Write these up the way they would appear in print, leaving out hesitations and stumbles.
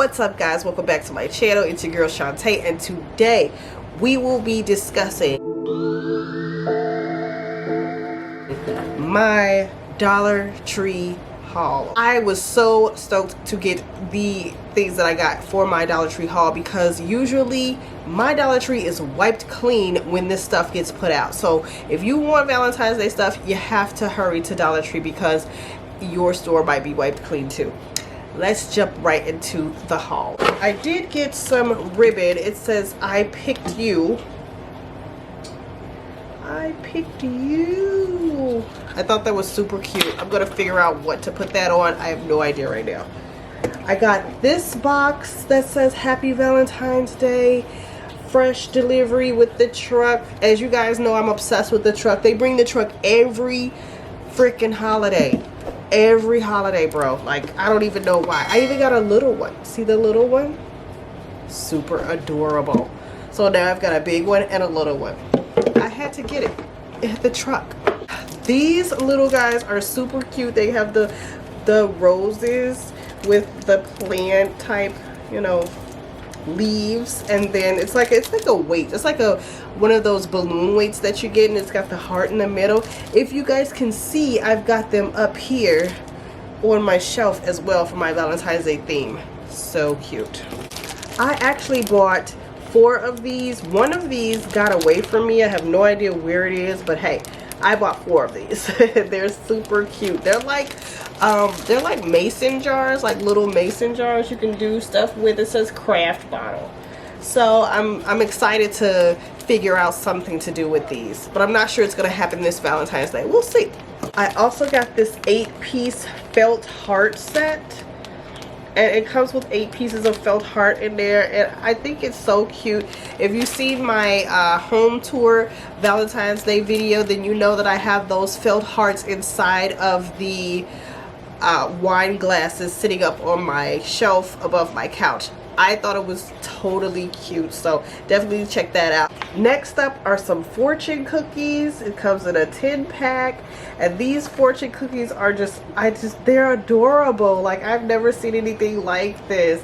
What's up, guys? Welcome back to my channel. It's your girl Shantae, and today we will be discussing my Dollar Tree haul. I was so stoked to get the things that I got for my Dollar Tree haul because usually my Dollar Tree is wiped clean when this stuff gets put out. So if you want Valentine's Day stuff, you have to hurry to Dollar Tree because your store might be wiped clean too. Let's jump right into the haul. I did get some ribbon. It says I picked you. I picked you. I thought that was super cute. I'm gonna figure out what to put that on. I have no idea right now. I got this box that says Happy Valentine's Day. Fresh delivery with the truck. As you guys know, I'm obsessed with the truck. They bring the truck every freaking holiday. Every holiday, bro. Like, I don't even know why. I even got a little one. See the little one? Super adorable. So now I've got a big one and a little one. I had to get it. The truck. These little guys are super cute. They have the roses with the plant type, you know, leaves, and then it's like a weight. It's like one of those balloon weights that you get, and it's got the heart in the middle. If you guys can see, I've got them up here on my shelf as well for my Valentine's Day theme. So cute. I actually bought 4 of these. One of these got away from me. I have no idea where it is, but hey, I bought 4 of these. They're super cute. They're like mason jars, like little mason jars you can do stuff with. It says craft bottle. So I'm excited to figure out something to do with these, but I'm not sure it's gonna happen this Valentine's Day. We'll see. I also got this 8-piece felt heart set, and it comes with 8 pieces of felt heart in there, and I think it's so cute. If you've seen my home tour Valentine's Day video, then you know that I have those felt hearts inside of the wine glasses sitting up on my shelf above my couch. I thought it was totally cute, so definitely check that out. Next up are some fortune cookies. It comes in a 10-pack, and these fortune cookies are they're adorable. Like, I've never seen anything like this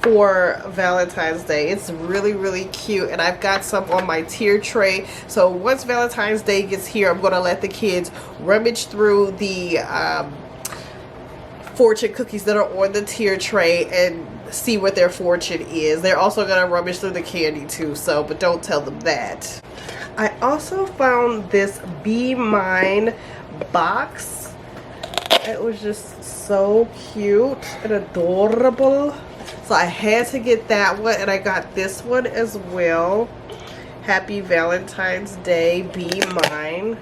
for Valentine's Day. It's really cute, and I've got some on my tier tray. So once Valentine's Day gets here, I'm gonna let the kids rummage through the fortune cookies that are on the tier tray and see what their fortune is. They're also gonna rummage through the candy too, so but don't tell them that. I also found this Be Mine box. It was just so cute and adorable, so I had to get that one, and I got this one as well. Happy Valentine's Day, Be Mine.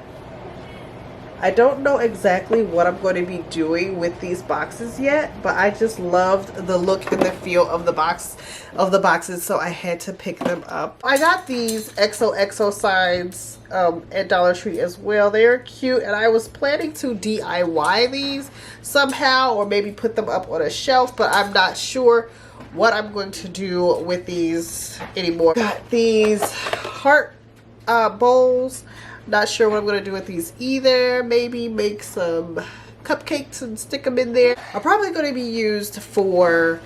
I don't know exactly what I'm going to be doing with these boxes yet, but I just loved the look and the feel of the boxes, so I had to pick them up. I got these XOXO signs at Dollar Tree as well. They're cute, and I was planning to DIY these somehow, or maybe put them up on a shelf, but I'm not sure what I'm going to do with these anymore. Got these heart bowls. Not sure what I'm going to do with these either. Maybe make some cupcakes and stick them in there. Are probably going to be used for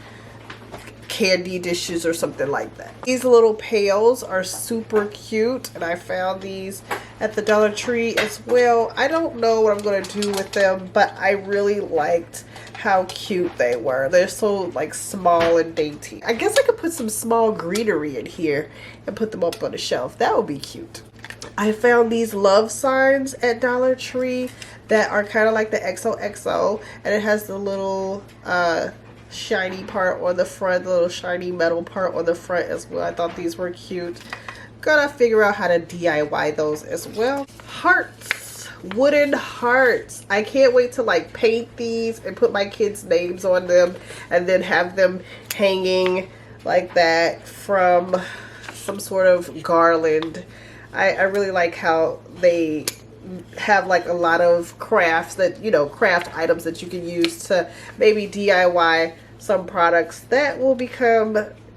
candy dishes or something like that. These little pails are super cute, and I found these at the Dollar Tree as well. I don't know what I'm going to do with them, but I really liked how cute they were. They're so like small and dainty. I guess I could put some small greenery in here and put them up on the shelf. That would be cute. I found these love signs at Dollar Tree that are kind of like the XOXO, and it has the little shiny part on the front, the little shiny metal part on the front as well. I thought these were cute. Gotta figure out how to DIY those as well. Hearts, wooden hearts. I can't wait to like paint these and put my kids' names on them, and then have them hanging like that from some sort of garland. I really like how they have like a lot of crafts that, you know, craft items that you can use to maybe DIY some products that will become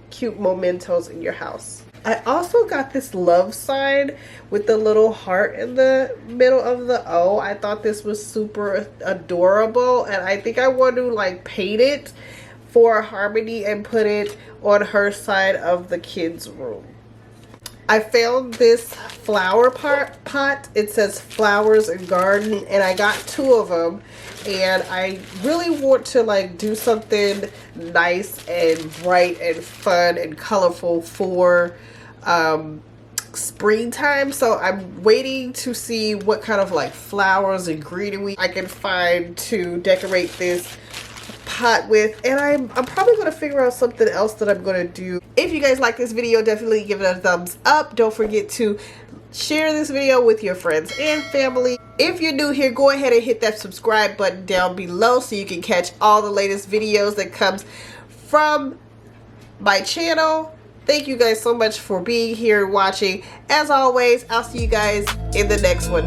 cute mementos in your house. I also got this love sign with the little heart in the middle of the O. I thought this was super adorable, and I think I want to like paint it for Harmony and put it on her side of the kids' room. I found this flower pot. It says flowers and garden, and I got 2 of them, and I really want to like do something nice and bright and fun and colorful for springtime. So I'm waiting to see what kind of like flowers and greenery I can find to decorate this pot with, and I'm probably going to figure out something else that I'm going to do. If you guys like this video, definitely give it a thumbs up. Don't forget to share this video with your friends and family. If you're new here, go ahead and hit that subscribe button down below so you can catch all the latest videos that comes from my channel. Thank you guys so much for being here and watching. As always, I'll see you guys in the next one.